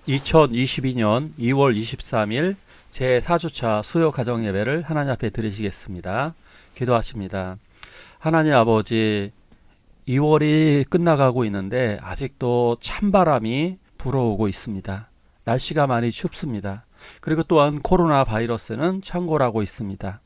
2022년 2월 23일 제4주차 수요 가정 예배를 하나님 앞에 드리시겠습니다. 기도하십니다. 하나님 아버지, 2월이 끝나가고 있는데 아직도 찬바람이 불어오고 있습니다. 날씨가 많이 춥습니다. 그리고 또한 코로나 바이러스는 창궐하고 있습니다.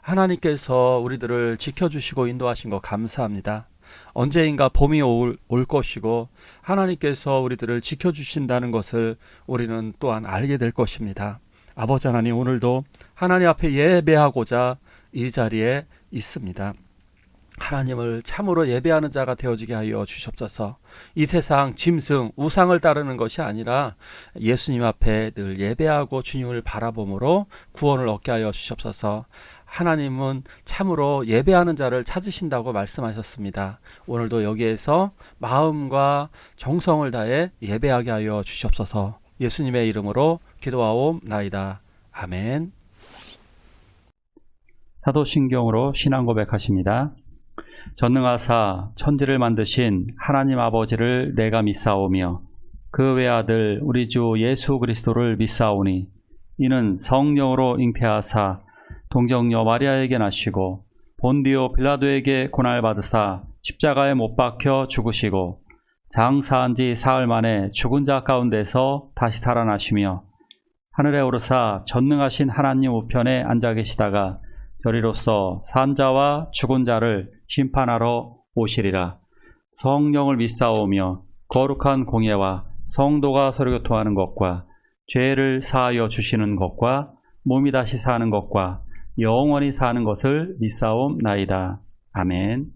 하나님께서 우리들을 지켜주시고 인도하신 것 감사합니다. 언제인가 봄이 올 것이고 하나님께서 우리들을 지켜주신다는 것을 우리는 또한 알게 될 것입니다. 아버지 하나님, 오늘도 하나님 앞에 예배하고자 이 자리에 있습니다. 하나님을 참으로 예배하는 자가 되어지게 하여 주시옵소서. 이 세상 짐승, 우상을 따르는 것이 아니라 예수님 앞에 늘 예배하고 주님을 바라봄으로 구원을 얻게 하여 주시옵소서. 하나님은 참으로 예배하는 자를 찾으신다고 말씀하셨습니다. 오늘도 여기에서 마음과 정성을 다해 예배하게 하여 주시옵소서. 예수님의 이름으로 기도하옵나이다. 아멘. 사도신경으로 신앙 고백하십니다. 전능하사 천지를 만드신 하나님 아버지를 내가 믿사오며 그 외아들 우리 주 예수 그리스도를 믿사오니 이는 성령으로 잉태하사 동정녀 마리아에게 나시고 본디오 빌라도에게 고난받으사 십자가에 못 박혀 죽으시고 장사한 지 사흘 만에 죽은 자 가운데서 다시 살아나시며 하늘에 오르사 전능하신 하나님 우편에 앉아 계시다가 저리로서 산 자와 죽은 자를 심판하러 오시리라. 성령을 믿사오며 거룩한 공예와 성도가 서로 교통하는 것과 죄를 사하여 주시는 것과 몸이 다시 사는 것과 영원히 사는 것을 믿사옵나이다. 아멘.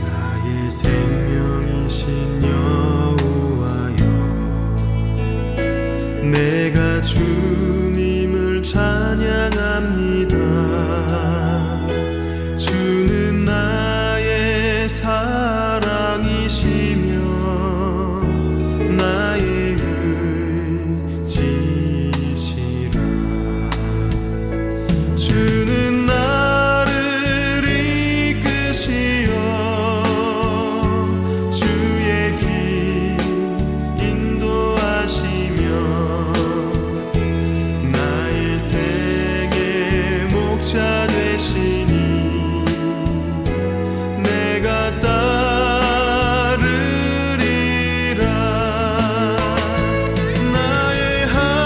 나의 생명이신 여호와여, 내가 주님을 찬양합니다. 주는 나의 사랑이시며 나의 의지시라. 주는 나를 이끄시어 주의 길 인도하시며 나의 생의 목자 되시니 내가 따르리라. 나의 하나님,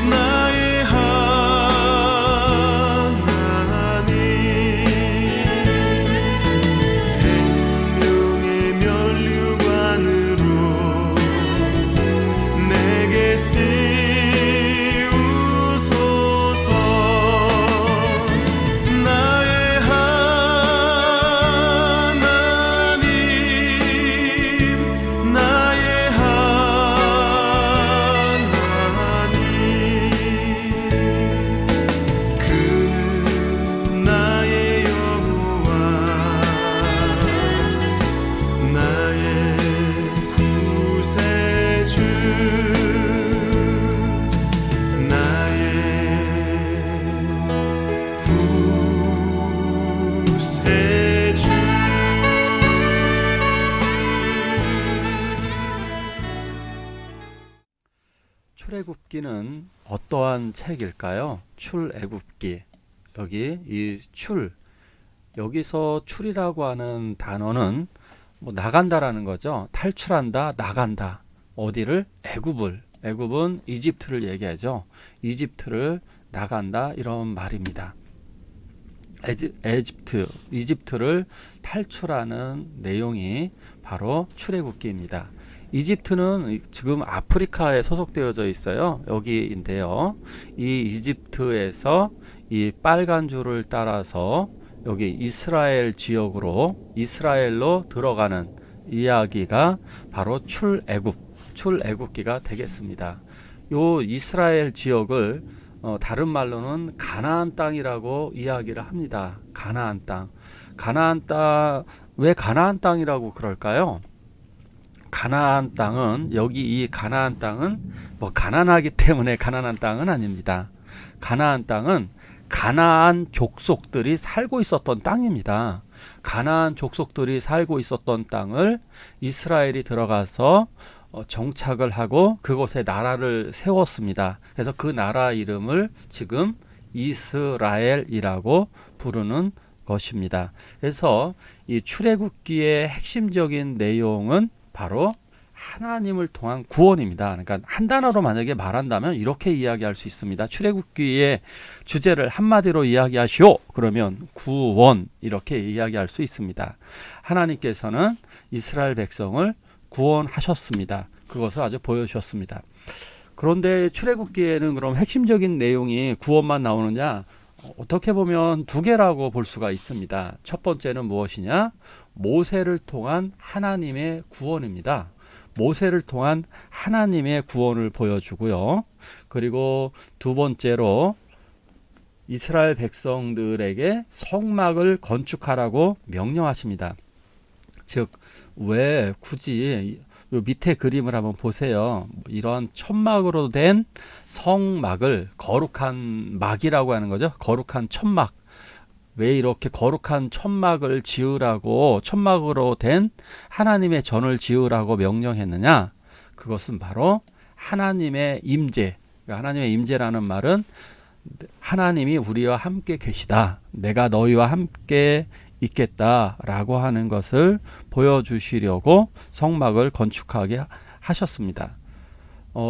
나의 하나님, 생명의 면류관으로 내게 씌우소서. 나의 하나님, 나의 하나님, 그는 나의 여호와, 나의 구세주, 나의 구세주. 출애굽기는 어떠한 책일까요? 출애굽기. 여기 이 여기서 출이라고 하는 단어는 나간다라는 거죠. 탈출한다, 나간다. 어디를? 애굽은 이집트를 얘기하죠. 이집트를 나간다, 이런 말입니다. 이집트를 탈출하는 내용이 바로 출애굽기입니다. 이집트는 지금 아프리카에 소속되어져 있어요. 여기인데요. 이 이집트에서 이 빨간 줄을 따라서 여기 이스라엘 지역으로, 이스라엘로 들어가는 이야기가 바로 출애굽기가 되겠습니다. 요 이스라엘 지역을 다른 말로는 가나안 땅이라고 이야기를 합니다. 가나안 땅. 왜 가나안 땅이라고 그럴까요? 가나안 땅은, 여기 이 가나안 땅은 뭐 가난하기 때문에 가난한 땅은 아닙니다. 가나안 땅은 가나안 족속들이 살고 있었던 땅입니다. 가나안 족속들이 살고 있었던 땅을 이스라엘이 들어가서 정착을 하고 그곳에 나라를 세웠습니다. 그래서 그 나라 이름을 지금 이스라엘이라고 부르는 것입니다. 그래서 이 출애굽기의 핵심적인 내용은 바로 하나님을 통한 구원입니다. 그러니까 한 단어로 만약에 말한다면 이렇게 이야기할 수 있습니다. 출애굽기의 주제를 한마디로 이야기하시오. 그러면 구원, 이렇게 이야기할 수 있습니다. 하나님께서는 이스라엘 백성을 구원하셨습니다. 그것을 아주 보여주셨습니다. 그런데 출애굽기에는 그럼 핵심적인 내용이 구원만 나오느냐? 어떻게 보면 두 개라고 볼 수가 있습니다. 첫 번째는 무엇이냐? 모세를 통한 하나님의 구원입니다. 모세를 통한 하나님의 구원을 보여주고요. 그리고 두 번째로 이스라엘 백성들에게 성막을 건축하라고 명령하십니다. 즉, 왜 굳이 요 밑에 그림을 한번 보세요. 이런 천막으로 된 성막을, 거룩한 막이라고 하는 거죠. 거룩한 천막. 왜 이렇게 거룩한 천막을 지으라고, 천막으로 된 하나님의 전을 지으라고 명령했느냐? 그것은 바로 하나님의 임재. 하나님의 임재라는 말은 하나님이 우리와 함께 계시다. 내가 너희와 함께 있겠다라고 하는 것을 보여주시려고 성막을 건축하게 하셨습니다.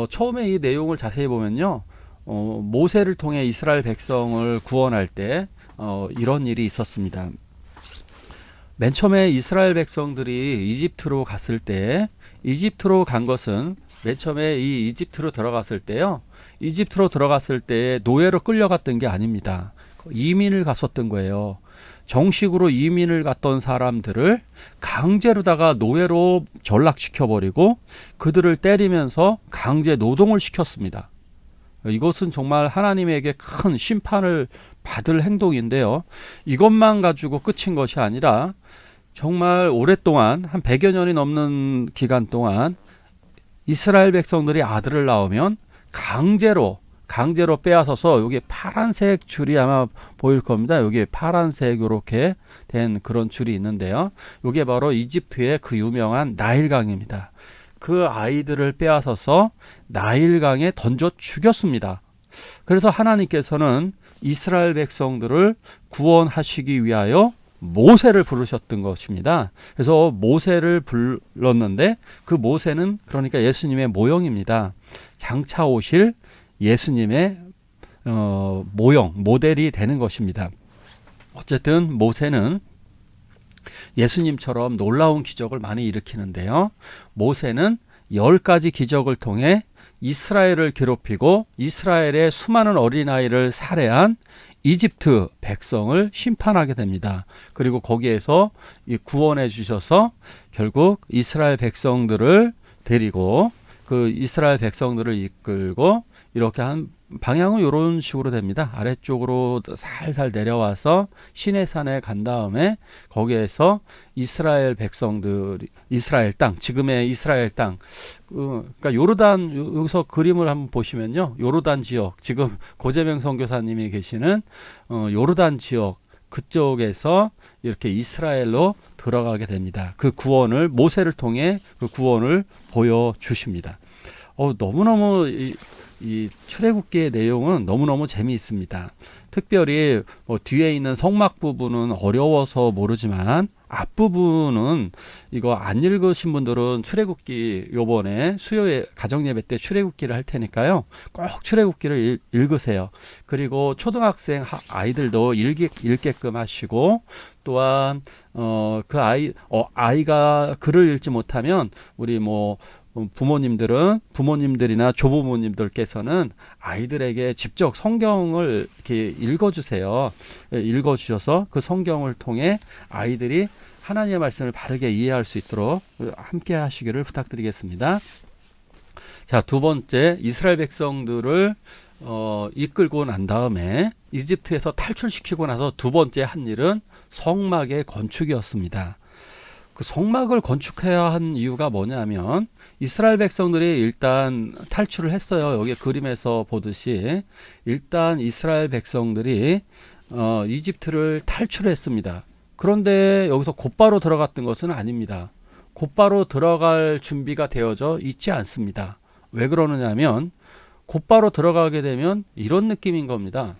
처음에 이 내용을 자세히 보면요, 모세를 통해 이스라엘 백성을 구원할 때 이런 일이 있었습니다. 맨 처음에 이스라엘 백성들이 이집트로 갔을 때, 이집트로 간 것은 맨 처음에 이 이집트로 들어갔을 때요, 이집트로 들어갔을 때 노예로 끌려갔던 게 아닙니다. 이민을 갔었던 거예요. 정식으로 이민을 갔던 사람들을 강제로다가 노예로 전락시켜버리고 그들을 때리면서 강제 노동을 시켰습니다. 이것은 정말 하나님에게 큰 심판을 받을 행동인데요. 이것만 가지고 끝인 것이 아니라 정말 오랫동안, 한 100여 년이 넘는 기간 동안 이스라엘 백성들이 아들을 낳으면 강제로 빼앗아서, 여기 파란색 줄이 아마 보일 겁니다. 여기 파란색 이렇게 된 그런 줄이 있는데요. 이게 바로 이집트의 그 유명한 나일강입니다. 그 아이들을 빼앗아서 나일강에 던져 죽였습니다. 그래서 하나님께서는 이스라엘 백성들을 구원하시기 위하여 모세를 부르셨던 것입니다. 그래서 모세를 불렀는데 그 모세는 그러니까 예수님의 모형입니다. 장차 오실 예수님의 모형, 모델이 되는 것입니다. 어쨌든 모세는 예수님처럼 놀라운 기적을 많이 일으키는데요. 모세는 10가지 기적을 통해 이스라엘을 괴롭히고 이스라엘의 수많은 어린아이를 살해한 이집트 백성을 심판하게 됩니다. 그리고 거기에서 구원해 주셔서 결국 이스라엘 백성들을 데리고, 그 이스라엘 백성들을 이끌고 이렇게 한 방향은 이런 식으로 됩니다. 아래쪽으로 살살 내려와서 시내산에 간 다음에 거기에서 이스라엘 백성들, 이스라엘 땅, 지금의 이스라엘 땅, 그러니까 요르단, 여기서 그림을 한번 보시면요, 요르단 지역, 지금 고재명 선교사님이 계시는 요르단 지역, 그쪽에서 이렇게 이스라엘로 들어가게 됩니다. 그 구원을, 모세를 통해 그 구원을 보여주십니다. 너무너무 이 출애굽기의 내용은 너무너무 재미있습니다. 특별히 뒤에 있는 성막 부분은 어려워서 모르지만 앞부분은, 이거 안 읽으신 분들은 출애굽기, 요번에 수요일 가정예배 때 출애굽기를 할 테니까요, 꼭 출애굽기를 읽으세요. 그리고 초등학생 아이들도 읽게끔 하시고, 또한 그 아이가 글을 읽지 못하면 우리 부모님들이나 조부모님들께서는 아이들에게 직접 성경을 이렇게 읽어주세요. 읽어주셔서 그 성경을 통해 아이들이 하나님의 말씀을 바르게 이해할 수 있도록 함께 하시기를 부탁드리겠습니다. 자, 두 번째, 이스라엘 백성들을 이끌고 난 다음에 이집트에서 탈출시키고 나서 두 번째 한 일은 성막의 건축이었습니다. 그 성막을 건축해야 한 이유가 뭐냐면 이스라엘 백성들이 일단 탈출을 했어요. 여기 그림에서 보듯이 일단 이스라엘 백성들이 이집트를 탈출했습니다. 그런데 여기서 곧바로 들어갔던 것은 아닙니다. 곧바로 들어갈 준비가 되어져 있지 않습니다. 왜 그러느냐면 곧바로 들어가게 되면 이런 느낌인 겁니다.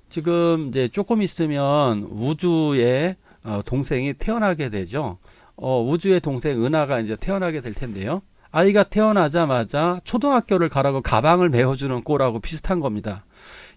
지금 이제 조금 있으면 우주에 동생이 태어나게 되죠. 우주의 동생 은하가 이제 태어나게 될 텐데요. 아이가 태어나자마자 초등학교를 가라고 가방을 메어주는 꼴하고 비슷한 겁니다.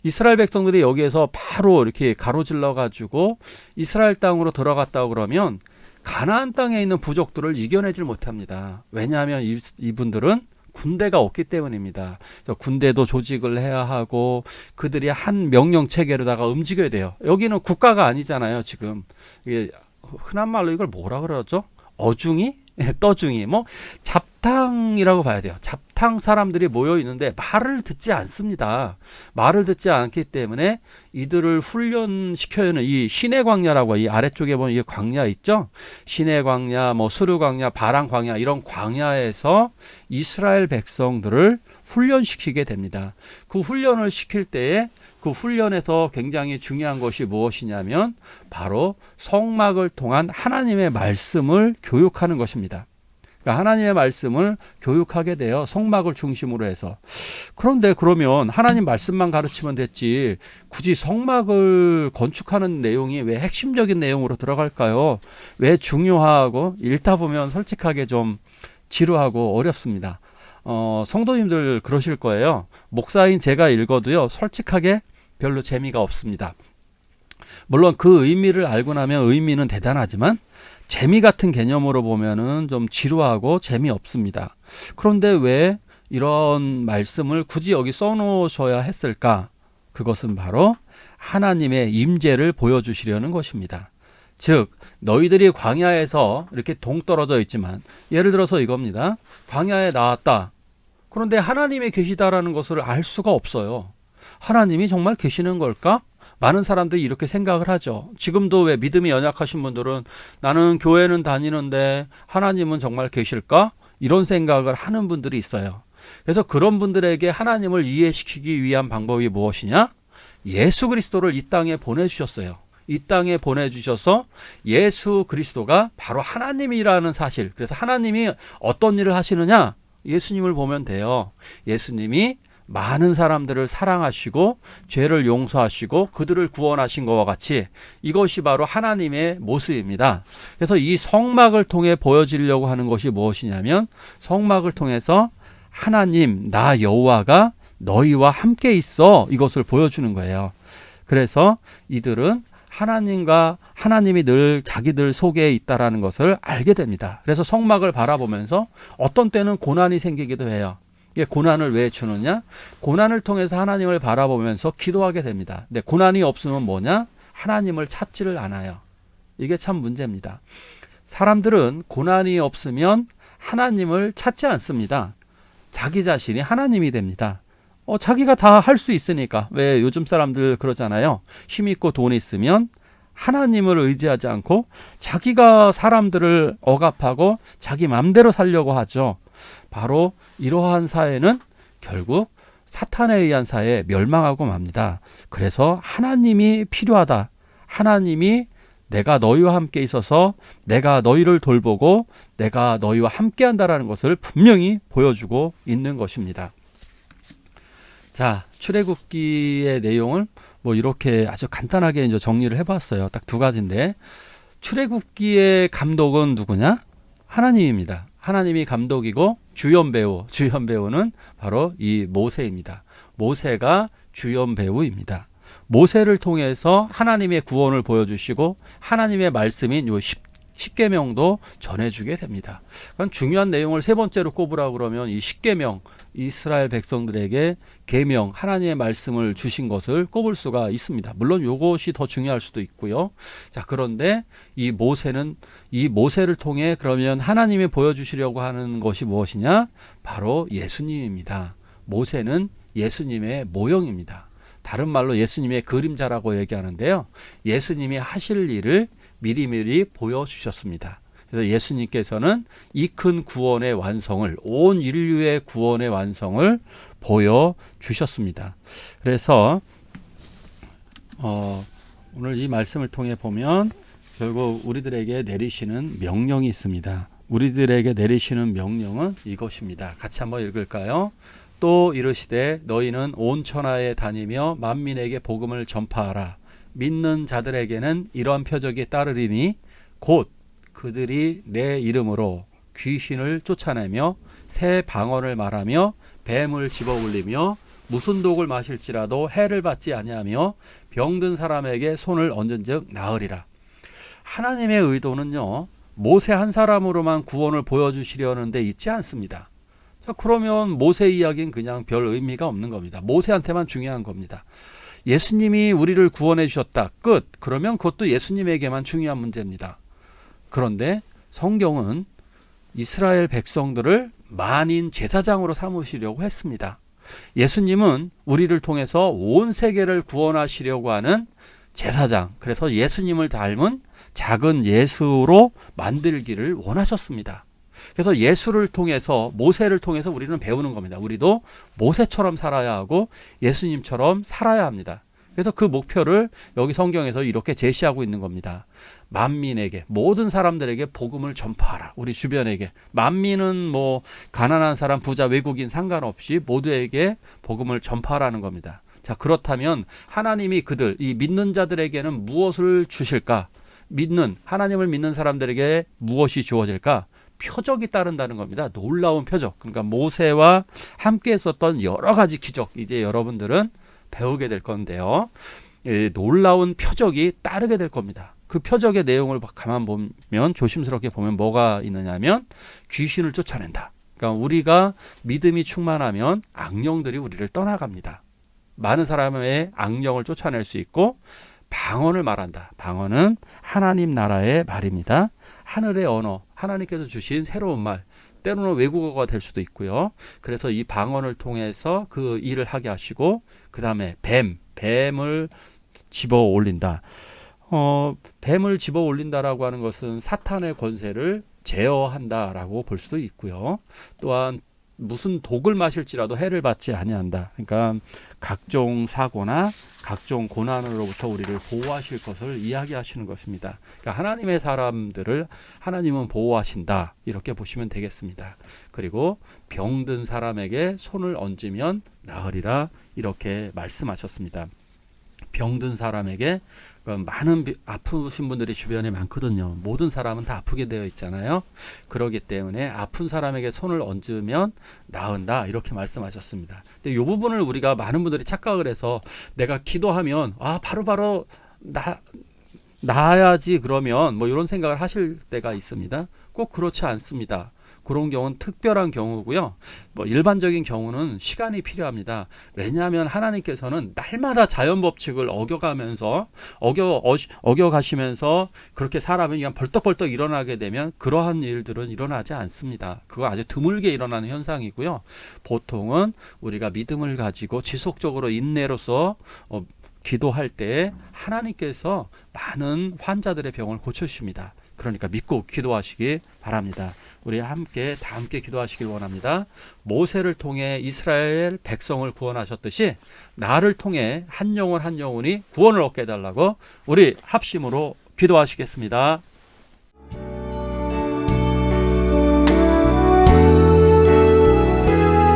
이스라엘 백성들이 여기에서 바로 이렇게 가로질러 가지고 이스라엘 땅으로 들어갔다고 그러면 가나안 땅에 있는 부족들을 이겨내질 못합니다. 왜냐하면 이분들은 군대가 없기 때문입니다. 군대도 조직을 해야 하고 그들이 한 명령 체계로다가 움직여야 돼요. 여기는 국가가 아니잖아요. 지금 이게 흔한 말로 이걸 뭐라 그러죠? 어중이? 떠중이? 뭐 잡탕이라고 봐야 돼요. 잡탕 사람들이 모여 있는데 말을 듣지 않습니다. 말을 듣지 않기 때문에 이들을 훈련시켜야 하는 이 시내 광야라고, 이 아래쪽에 보면 이 광야 있죠? 시내 광야, 뭐 수르 광야, 바람 광야, 이런 광야에서 이스라엘 백성들을 훈련시키게 됩니다. 그 훈련을 시킬 때에 그 훈련에서 굉장히 중요한 것이 무엇이냐면 바로 성막을 통한 하나님의 말씀을 교육하는 것입니다. 그러니까 하나님의 말씀을 교육하게 돼요. 성막을 중심으로 해서. 그런데 그러면 하나님 말씀만 가르치면 됐지 굳이 성막을 건축하는 내용이 왜 핵심적인 내용으로 들어갈까요? 왜 중요하고 읽다 보면 솔직하게 좀 지루하고 어렵습니다. 성도님들 그러실 거예요. 목사인 제가 읽어도요 솔직하게 별로 재미가 없습니다. 물론 그 의미를 알고 나면 의미는 대단하지만 재미 같은 개념으로 보면은 좀 지루하고 재미없습니다. 그런데 왜 이런 말씀을 굳이 여기 써놓으셔야 했을까? 그것은 바로 하나님의 임재를 보여주시려는 것입니다. 즉 너희들이 광야에서 이렇게 동떨어져 있지만 예를 들어서 이겁니다. 광야에 나왔다. 그런데 하나님이 계시다라는 것을 알 수가 없어요. 하나님이 정말 계시는 걸까? 많은 사람들이 이렇게 생각을 하죠. 지금도 왜 믿음이 연약하신 분들은 나는 교회는 다니는데 하나님은 정말 계실까? 이런 생각을 하는 분들이 있어요. 그래서 그런 분들에게 하나님을 이해시키기 위한 방법이 무엇이냐? 예수 그리스도를 이 땅에 보내주셨어요. 이 땅에 보내주셔서 예수 그리스도가 바로 하나님이라는 사실. 그래서 하나님이 어떤 일을 하시느냐? 예수님을 보면 돼요. 예수님이 많은 사람들을 사랑하시고 죄를 용서하시고 그들을 구원하신 것과 같이 이것이 바로 하나님의 모습입니다. 그래서 이 성막을 통해 보여지려고 하는 것이 무엇이냐면 성막을 통해서 하나님 나 여호와가 너희와 함께 있어 이것을 보여주는 거예요. 그래서 이들은 하나님이 늘 자기들 속에 있다라는 것을 알게 됩니다. 그래서 성막을 바라보면서 어떤 때는 고난이 생기기도 해요. 이게 고난을 왜 주느냐? 고난을 통해서 하나님을 바라보면서 기도하게 됩니다. 근데 고난이 없으면 뭐냐? 하나님을 찾지를 않아요. 이게 참 문제입니다. 사람들은 고난이 없으면 하나님을 찾지 않습니다. 자기 자신이 하나님이 됩니다. 자기가 다 할 수 있으니까. 왜 요즘 사람들 그러잖아요. 힘 있고 돈 있으면 하나님을 의지하지 않고 자기가 사람들을 억압하고 자기 맘대로 살려고 하죠. 바로 이러한 사회는 결국 사탄에 의한 사회에 멸망하고 맙니다. 그래서 하나님이 필요하다. 하나님이 내가 너희와 함께 있어서 내가 너희를 돌보고 내가 너희와 함께 한다라는 것을 분명히 보여주고 있는 것입니다. 자, 출애굽기의 내용을 뭐 이렇게 아주 간단하게 이제 정리를 해봤어요. 딱 두 가지인데 출애굽기의 감독은 누구냐? 하나님입니다. 하나님이 감독이고 주연배우는 바로 이 모세입니다. 모세가 주연배우입니다. 모세를 통해서 하나님의 구원을 보여주시고 하나님의 말씀인 요 10계명도 전해주게 됩니다. 그러니까 중요한 내용을 세 번째로 꼽으라고 그러면 이 10계명, 이스라엘 백성들에게 계명, 하나님의 말씀을 주신 것을 꼽을 수가 있습니다. 물론 이것이 더 중요할 수도 있고요. 자, 그런데 이 모세를 통해 그러면 하나님이 보여주시려고 하는 것이 무엇이냐? 바로 예수님입니다. 모세는 예수님의 모형입니다. 다른 말로 예수님의 그림자라고 얘기하는데요. 예수님이 하실 일을 미리미리 보여주셨습니다. 그래서 예수님께서는 이 큰 구원의 완성을, 온 인류의 구원의 완성을 보여주셨습니다. 그래서 오늘 이 말씀을 통해 보면 결국 우리들에게 내리시는 명령이 있습니다. 우리들에게 내리시는 명령은 이것입니다. 같이 한번 읽을까요? 또 이르시되 너희는 온 천하에 다니며 만민에게 복음을 전파하라. 믿는 자들에게는 이러한 표적이 따르리니 곧 그들이 내 이름으로 귀신을 쫓아내며 새 방언을 말하며 뱀을 집어올리며 무슨 독을 마실지라도 해를 받지 아니하며 병든 사람에게 손을 얹은즉 나으리라. 하나님의 의도는요, 모세 한 사람으로만 구원을 보여주시려는 데 있지 않습니다. 자, 그러면 모세 이야기는 그냥 별 의미가 없는 겁니다. 모세한테만 중요한 겁니다. 예수님이 우리를 구원해 주셨다. 끝. 그러면 그것도 예수님에게만 중요한 문제입니다. 그런데 성경은 이스라엘 백성들을 만인 제사장으로 삼으시려고 했습니다. 예수님은 우리를 통해서 온 세계를 구원하시려고 하는 제사장, 그래서 예수님을 닮은 작은 예수로 만들기를 원하셨습니다. 그래서 예수를 통해서, 모세를 통해서 우리는 배우는 겁니다. 우리도 모세처럼 살아야 하고 예수님처럼 살아야 합니다. 그래서 그 목표를 여기 성경에서 이렇게 제시하고 있는 겁니다. 만민에게, 모든 사람들에게 복음을 전파하라. 우리 주변에게. 만민은 뭐 가난한 사람, 부자, 외국인 상관없이 모두에게 복음을 전파하라는 겁니다. 자, 그렇다면 하나님이 그들, 이 믿는 자들에게는 무엇을 주실까? 하나님을 믿는 사람들에게 무엇이 주어질까? 표적이 따른다는 겁니다. 놀라운 표적. 그러니까 모세와 함께 했었던 여러 가지 기적, 이제 여러분들은 배우게 될 건데요. 놀라운 표적이 따르게 될 겁니다. 그 표적의 내용을 가만 보면, 조심스럽게 보면 뭐가 있느냐면 귀신을 쫓아낸다. 그러니까 우리가 믿음이 충만하면 악령들이 우리를 떠나갑니다. 많은 사람의 악령을 쫓아낼 수 있고, 방언을 말한다. 방언은 하나님 나라의 말입니다. 하늘의 언어, 하나님께서 주신 새로운 말, 때로는 외국어가 될 수도 있고요. 그래서 이 방언을 통해서 그 일을 하게 하시고, 그 다음에 뱀을 집어 올린다. 뱀을 집어 올린다라고 하는 것은 사탄의 권세를 제어한다라고 볼 수도 있고요. 또한 무슨 독을 마실지라도 해를 받지 아니한다. 그러니까 각종 사고나 각종 고난으로부터 우리를 보호하실 것을 이야기하시는 것입니다. 그러니까 하나님의 사람들을 하나님은 보호하신다, 이렇게 보시면 되겠습니다. 그리고 병든 사람에게 손을 얹으면 나으리라, 이렇게 말씀하셨습니다. 병든 사람에게, 많은 아프신 분들이 주변에 많거든요. 모든 사람은 다 아프게 되어 있잖아요. 그렇기 때문에 아픈 사람에게 손을 얹으면 나은다, 이렇게 말씀하셨습니다. 근데 이 부분을 우리가 많은 분들이 착각을 해서 내가 기도하면 바로바로 나아야지, 그러면 뭐 이런 생각을 하실 때가 있습니다. 꼭 그렇지 않습니다. 그런 경우는 특별한 경우고요. 뭐 일반적인 경우는 시간이 필요합니다. 왜냐하면 하나님께서는 날마다 자연 법칙을 어겨가시면서 그렇게 사람이 그냥 벌떡벌떡 일어나게 되면 그러한 일들은 일어나지 않습니다. 그거 아주 드물게 일어나는 현상이고요. 보통은 우리가 믿음을 가지고 지속적으로 인내로서 기도할 때 하나님께서 많은 환자들의 병을 고쳐주십니다. 그러니까 믿고 기도하시기 바랍니다. 우리 다 함께 기도하시길 원합니다. 모세를 통해 이스라엘 백성을 구원하셨듯이 나를 통해 한 영혼이 구원을 얻게 해달라고 우리 합심으로 기도하시겠습니다.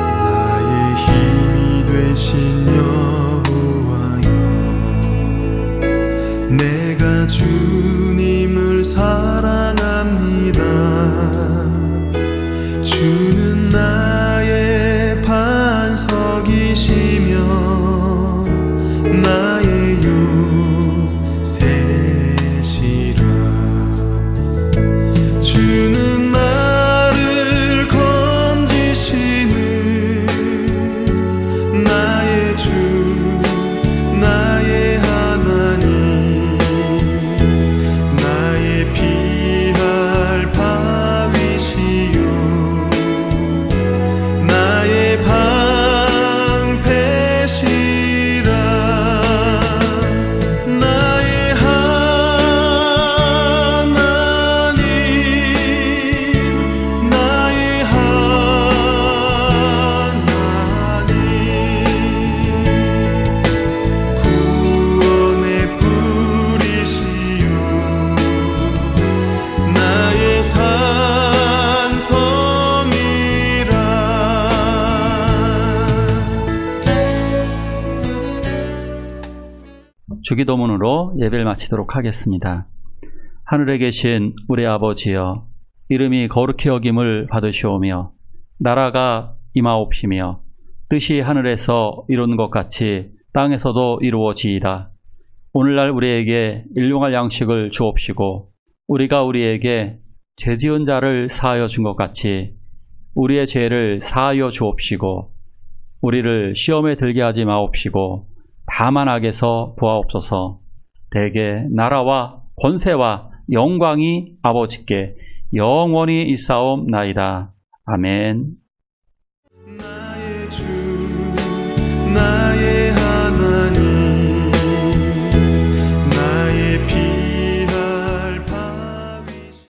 나의 힘이 되신 여호와여, 내가 주님을 사랑합니다. 주는 나의 반석이시며 나의 요새시라. 주는 나를 건지시는 나의 주, 나의 하나님, 나의 피할 바위시요 주기도문으로 예배를 마치도록 하겠습니다. 하늘에 계신 우리 아버지여, 이름이 거룩히 여김을 받으시오며 나라가 임하옵시며 뜻이 하늘에서 이루는 것 같이 땅에서도 이루어지이다. 오늘날 우리에게 일용할 양식을 주옵시고 우리가 우리에게 죄지은 자를 사하여 준 것 같이 우리의 죄를 사하여 주옵시고 우리를 시험에 들게 하지 마옵시고 다만 악에서 구하옵소서. 대개 나라와 권세와 영광이 아버지께 영원히 있사옵나이다. 아멘. 나의 주